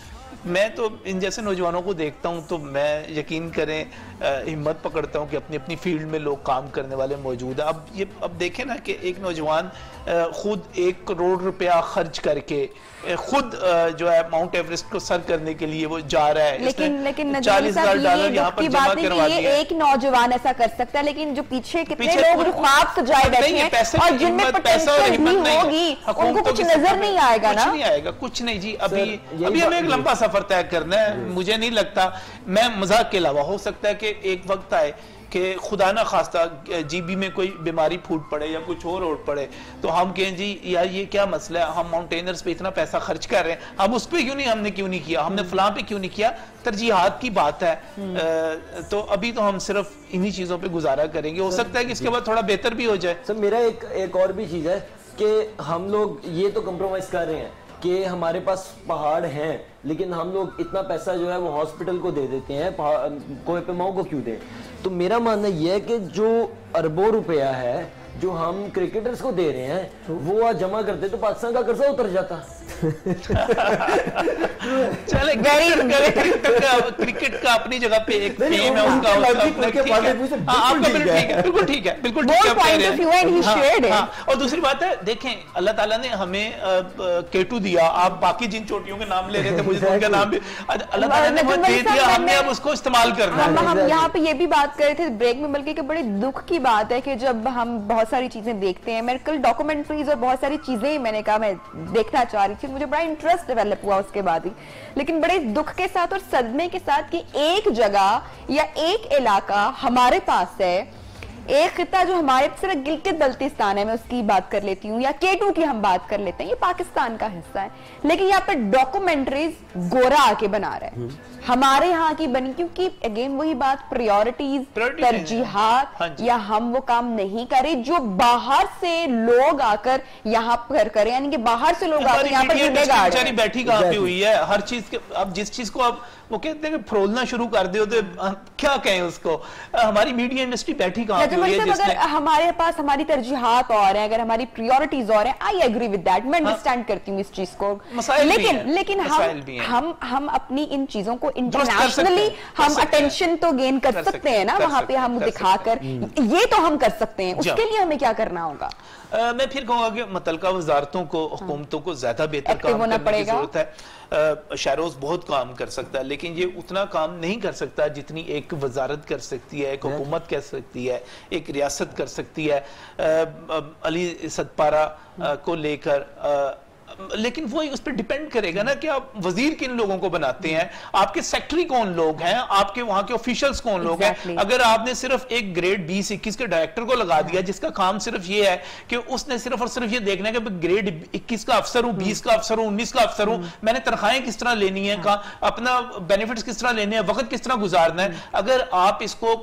मैं तो इन जैसे नौजवानों को देखता हूं तो मैं यकीन करें हिम्मत पकड़ता हूं कि अपनी अपनी फील्ड में लोग काम करने वाले मौजूद है। अब देखें ना कि एक नौजवान खुद 1 करोड़ रुपया खर्च करके खुद जो है माउंट एवरेस्ट को सर करने के लिए वो जा रहा है। लेकिन $40,000 यहाँ पर जमा करवा दिया। एक नौजवान ऐसा कर सकता है, लेकिन जो पीछे कितने लोग जो ख्वाब सजाए बैठे हैं और जिनमें पोटेंशियल भी होगी, उनको कुछ नजर नहीं आएगा ना। कुछ नहीं आएगा, कुछ नहीं जी। अभी हमें एक लंबा सफर तय करना है। मुझे नहीं लगता, मैं मजाक के अलावा, हो सकता है कि एक वक्त आए कि खुदा ना खास्ता जीबी में कोई बीमारी फूट पड़े या कुछ और पड़े तो हम कहें जी यार ये क्या मसला है, हम माउंटेनर्स पे इतना पैसा खर्च कर रहे हैं, हम उस पे क्यों नहीं किया, हमने फलां पे क्यों नहीं किया। तरजीहात की बात है। तो अभी तो हम सिर्फ इन्हीं चीजों पे गुजारा करेंगे। हो सकता है कि इसके बाद थोड़ा बेहतर भी हो जाए। सर मेरा एक और भी चीज है कि हम लोग ये तो कम्प्रोमाइज कर रहे हैं कि हमारे पास पहाड़ हैं, लेकिन हम लोग इतना पैसा जो है वो हॉस्पिटल को दे देते हैं, कोहिमा को क्यों दें। तो मेरा मानना यह है कि जो अरबों रुपया है जो हम क्रिकेटर्स को दे रहे हैं वो आज जमा करते तो पाकिस्तान का कर्जा उतर जाता। चले क्रिकेट का अपनी जगह पे एक फेम है उसका। बिल्कुल ठीक है, बिल्कुल ठीक है। और दूसरी बात है, देखें अल्लाह ताला ने हमें केटू दिया, आप बाकी जिन चोटियों के नाम ले रहे थे, मुझे उनका नाम भी अल्लाह ताला ने वो दे दिया, हमने अब उसको इस्तेमाल करना है। हम यहाँ पे ये भी बात कर रहे थे ब्रेक में, बल्कि कि बड़े दुख की बात है कि जब हम बहुत सारी चीजें देखते हैं, मैं कल डॉक्यूमेंट्रीज और बहुत सारी चीजें मैंने कहा मैं देखना चाह रही थी, मुझे बड़ा इंटरेस्ट डेवलप हुआ उसके बाद ही, लेकिन बड़े दुख के साथ और सदमे के साथ कि एक जगह या एक इलाका हमारे पास है, एक खिता जो हमारे सिर्फ गिलगित बल्तिस्तान है, मैं उसकी बात कर लेती हूँ, या K2 की हम बात कर लेते हैं, ये पाकिस्तान का हिस्सा है, लेकिन यहाँ पे डॉक्यूमेंट्रीज गोरा आके बना रहे हैं, हमारे यहाँ की बनी, क्योंकि अगेन वही बात, प्रायोरिटीज, तरजीहात, या हम वो काम नहीं करें जो बाहर से लोग आकर यहाँ पर करें, यानी कि बाहर से लोग आकर यहाँ पर बैठी कहाँ पे हुई है हर चीज के। अब जिस चीज को आप वो कहते हैं कि फ्रोलना शुरू कर दो तो क्या कहें उसको, हमारी मीडिया इंडस्ट्री बैठी कहाँ पे हुई है। अगर हमारे पास हमारी तरजीहात और हैं, अगर हमारी प्रायोरिटीज और हैं, आई एग्री विद दैट, मैं अंडरस्टैंड करती हूँ इस चीज को, लेकिन हम अपनी इन चीजों को इंटरनेशनली हम अटेंशन तो गेन कर सकते हैं ना, वहां पे हम दिखाकर, ये तो हम कर सकते हैं, उसके लिए हमें क्या करना होगा। मैं फिर कहूंगा कि मुतल्लिका वजारतों को, हुकूमतों को ज्यादा बेहतर काम करने की जरूरत है। शहरोज बहुत काम कर सकता है, लेकिन ये उतना काम नहीं कर सकता जितनी एक वजारत कर सकती है, एक हुकूमत कर सकती है, एक रियासत कर सकती है। अली सतपारा को लेकर, लेकिन वो उस पर डिपेंड करेगा ना कि आप वजीर किन लोगों को बनाते हैं, आपके सेक्रेटरी कौन लोग हैं, आपके वहां के ऑफिशियल्स कौन लोग हैं। अगर आपने सिर्फ एक ग्रेड 20-21 के डायरेक्टर को लगा दिया जिसका काम सिर्फ ये है कि उसने सिर्फ और सिर्फ ये देखना है कि ग्रेड 21 का अफसर हूं, 20 का अफसर हूं, 19 का अफसर हूं, मैंने तनख्वाहें किस तरह लेनी है, अपना बेनिफिट्स किस तरह लेने हैं, वक्त किस तरह गुजारना है। अगर आप इसको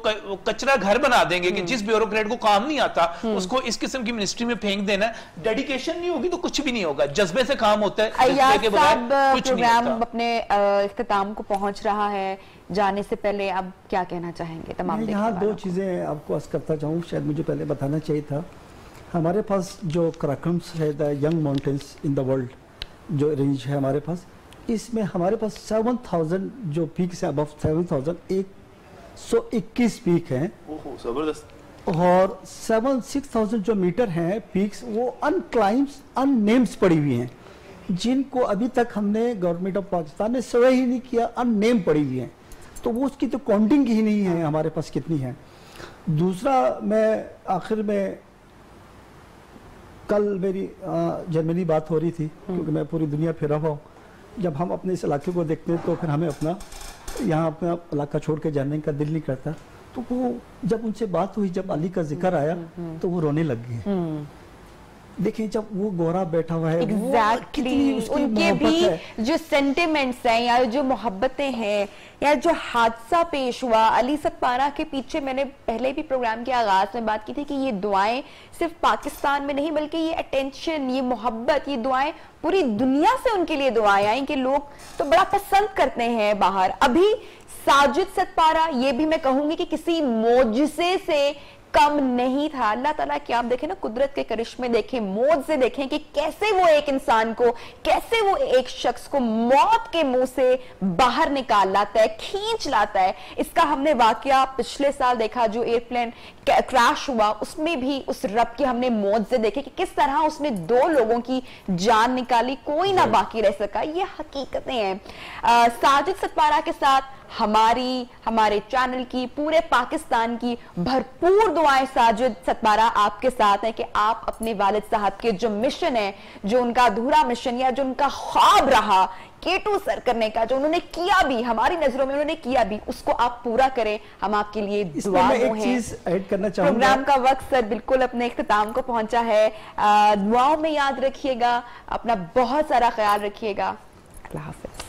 कचरा घर बना देंगे कि जिस ब्यूरोक्रेट को काम नहीं आता उसको इस किस्म की मिनिस्ट्री में फेंक देना, डेडिकेशन नहीं होगी तो कुछ भी नहीं होगा, जज्बे से काम होता है। के प्रोग्राम अपने इख्तिताम को पहुंच रहा है, जाने से पहले आप क्या कहना चाहेंगे तमाम? यहाँ दो चीजें आपको अर्ज करता चाहूँ, शायद मुझे पहले बताना चाहिए था। हमारे पास जो कराकम्स है, the young mountains in the world जो रेंज है हमारे पास, इसमें हमारे पास 7000 जो पीक्स है, अबव 7121 पीक हैं, जबरदस्त, और 6000 जो मीटर हैं पीक्स, वो अनक्लाइम्स, अननेम्स पड़ी हुई हैं, जिनको अभी तक हमने गवर्नमेंट ऑफ पाकिस्तान ने सर्वे ही नहीं किया, अननेम पड़ी हुई हैं, तो वो उसकी तो काउंटिंग ही नहीं है हमारे पास कितनी है। दूसरा, मैं आखिर में, कल मेरी जर्मनी बात हो रही थी, क्योंकि मैं पूरी दुनिया फिरा हुआ हूँ, जब हम अपने इस इलाके को देखते हैं तो फिर हमें अपना यहाँ अपना इलाका छोड़ के जाने का दिल नहीं करता। तो वो जब उनसे बात हुई, जब अली का जिक्र आया तो वो रोने लग गए। देखिए जब वो गोरा बैठा हुआ है, एग्जैक्टली उनके भी जो सेंटिमेंट्स हैं या जो मोहब्बतें हैं या जो हादसा पेश हुआ अली सतपारा के पीछे, मैंने पहले भी प्रोग्राम के आगाज में बात की थी कि ये दुआएं सिर्फ पाकिस्तान में नहीं बल्कि ये अटेंशन, ये मोहब्बत, ये दुआएं पूरी दुनिया से उनके लिए दुआएं आई कि लोग तो बड़ा पसंद करते हैं बाहर। अभी साजिद सतपारा, ये भी मैं कहूंगी कि किसी मोजिसे से कम नहीं था। अल्लाह ताला की आप देखें ना कुदरत के करिश्मे देखें, मौत से देखें कि कैसे वो एक इंसान को, कैसे वो एक शख्स को मौत के मुंह से बाहर निकाल लाता है, खींच लाता है। इसका हमने वाकया पिछले साल देखा, जो एयरप्लेन क्रैश हुआ उसमें भी उस रब की हमने मौत से देखे कि किस तरह उसने 2 लोगों की जान निकाली, कोई ना बाकी रह सका। ये हकीकतें हैं। साजिद सतपारा के साथ हमारे चैनल की, पूरे पाकिस्तान की भरपूर दुआएं साजिद सतपारा आपके साथ हैं कि आप अपने वालिद साहब के जो मिशन है, जो उनका अधूरा मिशन या जो उनका ख्वाब रहा K2 सर करने का, जो उन्होंने किया भी, हमारी नजरों में उन्होंने किया भी, उसको आप पूरा करें। हम आपके लिए दुआओं हैं। प्रोग्राम का वक्त सर बिल्कुल अपने इख्तिताम को पहुंचा है। दुआओं में याद रखिएगा, अपना बहुत सारा ख्याल रखिएगा। अल्लाह हाफिज।